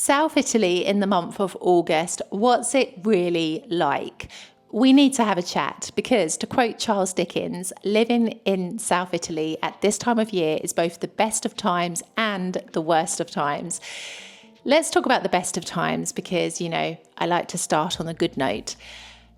South Italy in the month of August, what's it really like? We need to have a chat because, to quote Charles Dickens, living in South Italy at this time of year is both the best of times and the worst of times. Let's talk about the best of times because, I like to start on a good note.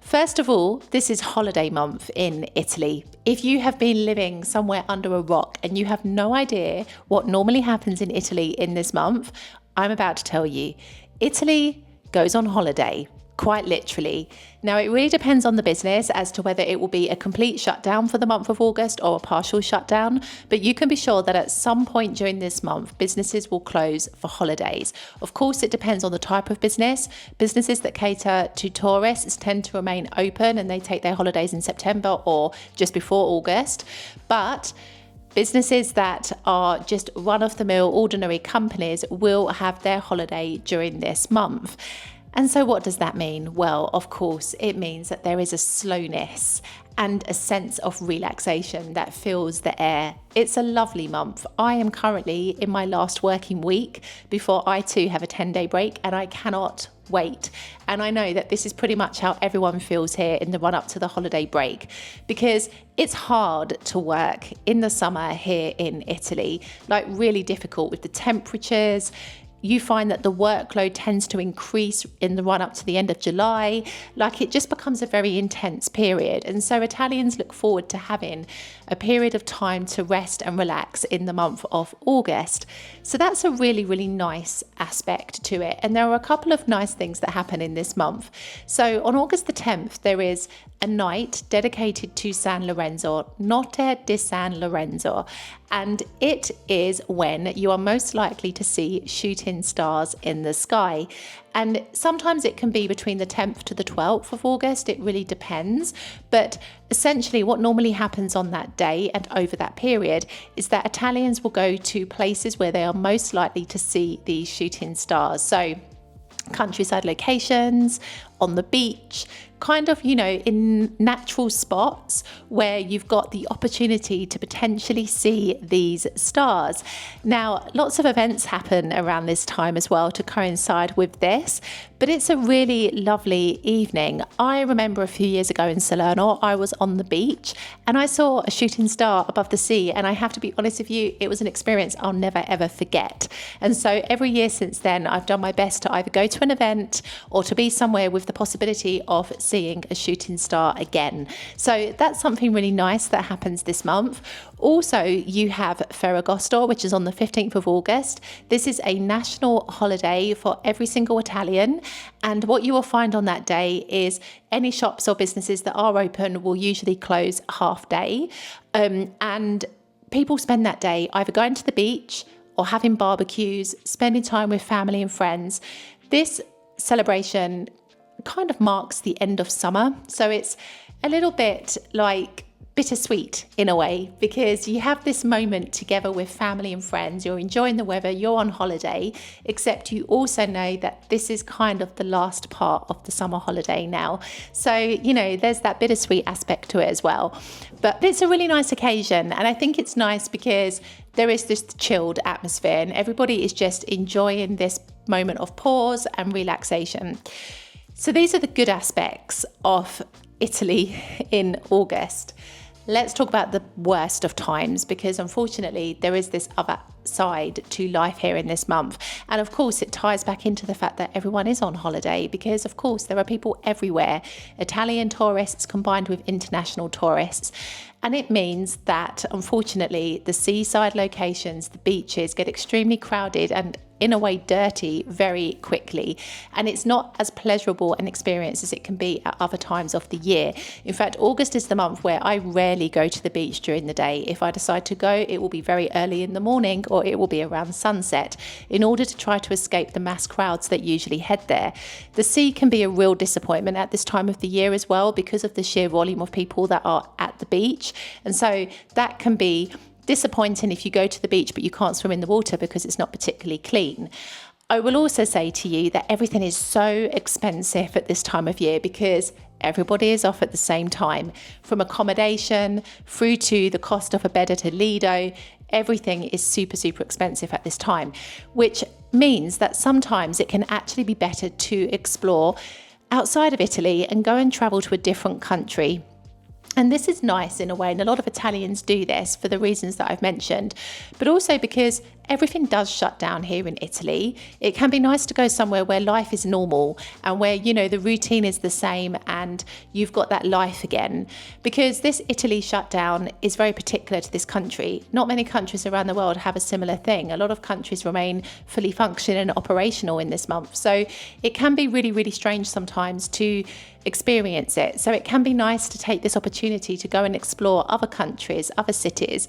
First of all, this is holiday month in Italy. If you have been living somewhere under a rock and you have no idea what normally happens in Italy in this month, I'm about to tell you. Italy goes on holiday, quite literally. Now, it really depends on the business as to whether it will be a complete shutdown for the month of August or a partial shutdown, but you can be sure that at some point during this month, businesses will close for holidays. Of course, it depends on the type of business. Businesses that cater to tourists tend to remain open and they take their holidays in September or just before August, but businesses that are just run-of-the-mill ordinary companies will have their holiday during this month. And so what does that mean? Well, of course, it means that there is a slowness and a sense of relaxation that fills the air. It's a lovely month. I am currently in my last working week before I too have a 10-day break, and I cannot wait. And I know that this is pretty much how everyone feels here in the run up to the holiday break, because it's hard to work in the summer here in Italy, like really difficult with the temperatures. You find that the workload tends to increase in the run up to the end of July. Like, it just becomes a very intense period. And so Italians look forward to having a period of time to rest and relax in the month of August. So that's a really, really nice aspect to it. And there are a couple of nice things that happen in this month. So on August the 10th, there is a night dedicated to San Lorenzo, Notte di San Lorenzo. And it is when you are most likely to see shooting stars in the sky. And sometimes it can be between the 10th to the 12th of August. It really depends. But essentially what normally happens on that day and over that period is that Italians will go to places where they are most likely to see these shooting stars. So countryside locations, on the beach, kind of, in natural spots where you've got the opportunity to potentially see these stars. Now, lots of events happen around this time as well to coincide with this, but it's a really lovely evening. I remember a few years ago in Salerno, I was on the beach and I saw a shooting star above the sea, and I have to be honest with you, it was an experience I'll never ever forget. And so every year since then, I've done my best to either go to an event or to be somewhere with the possibility of seeing a shooting star again. So that's something really nice that happens this month. Also, you have Ferragosto, which is on the 15th of August. This is a national holiday for every single Italian. And what you will find on that day is any shops or businesses that are open will usually close half day. And people spend that day either going to the beach or having barbecues, spending time with family and friends. This celebration kind of marks the end of summer. So it's a little bit like bittersweet in a way, because you have this moment together with family and friends. You're enjoying the weather, you're on holiday, except you also know that this is kind of the last part of the summer holiday now. So, there's that bittersweet aspect to it as well. But it's a really nice occasion. And I think it's nice because there is this chilled atmosphere and everybody is just enjoying this moment of pause and relaxation. So these are the good aspects of Italy in August. Let's talk about the worst of times, because unfortunately there is this other side to life here in this month. And of course it ties back into the fact that everyone is on holiday, because of course there are people everywhere, Italian tourists combined with international tourists. And it means that unfortunately the seaside locations, the beaches, get extremely crowded and in a way dirty very quickly, and it's not as pleasurable an experience as it can be at other times of the year. In fact, August is the month where I rarely go to the beach during the day. If I decide to go, it will be very early in the morning or it will be around sunset, in order to try to escape the mass crowds that usually head there. The sea can be a real disappointment at this time of the year as well, because of the sheer volume of people that are at the beach, and so that can be disappointing if you go to the beach but you can't swim in the water because it's not particularly clean. I will also say to you that everything is so expensive at this time of year because everybody is off at the same time. From accommodation through to the cost of a bed at a Lido, Everything is super, super expensive at this time, which means that sometimes it can actually be better to explore outside of Italy and go and travel to a different country. And this is nice in a way, and a lot of Italians do this for the reasons that I've mentioned, but also because everything does shut down here in Italy. It can be nice to go somewhere where life is normal and where, you know, the routine is the same and you've got that life again. Because this Italy shutdown is very particular to this country. Not many countries around the world have a similar thing. A lot of countries remain fully functional and operational in this month. So it can be really, really strange sometimes to experience it. So it can be nice to take this opportunity to go and explore other countries, other cities,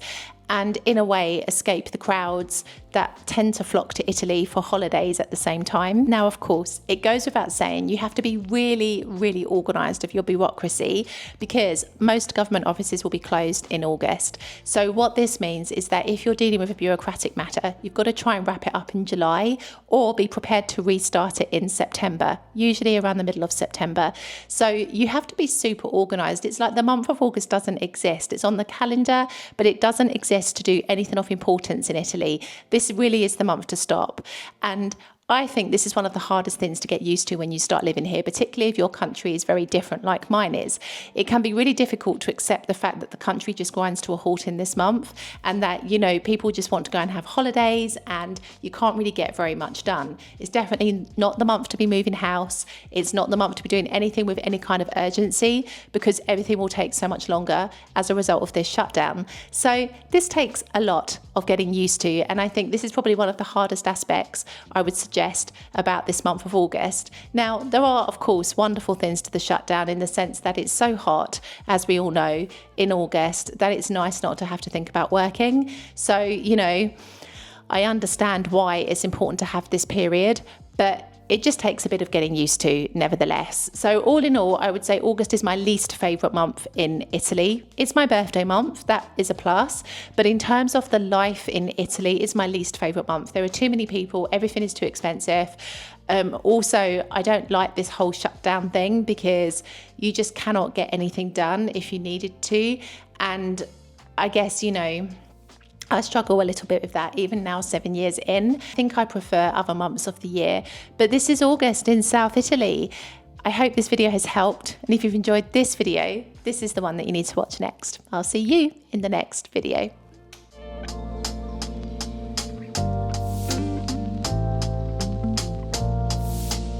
and in a way escape the crowds that tend to flock to Italy for holidays at the same time. Now, of course, it goes without saying you have to be really, really organised of your bureaucracy because most government offices will be closed in August. So what this means is that if you're dealing with a bureaucratic matter, you've got to try and wrap it up in July or be prepared to restart it in September, usually around the middle of September. So you have to be super organised. It's like the month of August doesn't exist. It's on the calendar, but it doesn't exist to do anything of importance in Italy. This really is the month to stop. And I think this is one of the hardest things to get used to when you start living here, particularly if your country is very different like mine is. It can be really difficult to accept the fact that the country just grinds to a halt in this month and that, you know, people just want to go and have holidays and you can't really get very much done. It's definitely not the month to be moving house. It's not the month to be doing anything with any kind of urgency because everything will take so much longer as a result of this shutdown. So this takes a lot of getting used to, and I think this is probably one of the hardest aspects I would suggest about this month of August. Now, there are, of course, wonderful things to the shutdown in the sense that it's so hot, as we all know, in August, that it's nice not to have to think about working. So, you know, I understand why it's important to have this period, but it just takes a bit of getting used to nevertheless. So all in all, I would say August is my least favourite month in Italy. It's my birthday month, that is a plus. But in terms of the life in Italy, it's my least favourite month. There are too many people, everything is too expensive. Also, I don't like this whole shutdown thing because you just cannot get anything done if you needed to. And I guess, you know, I struggle a little bit with that, even now 7 years in. I think I prefer other months of the year, but this is August in South Italy. I hope this video has helped, and if you've enjoyed this video, this is the one that you need to watch next. I'll see you in the next video.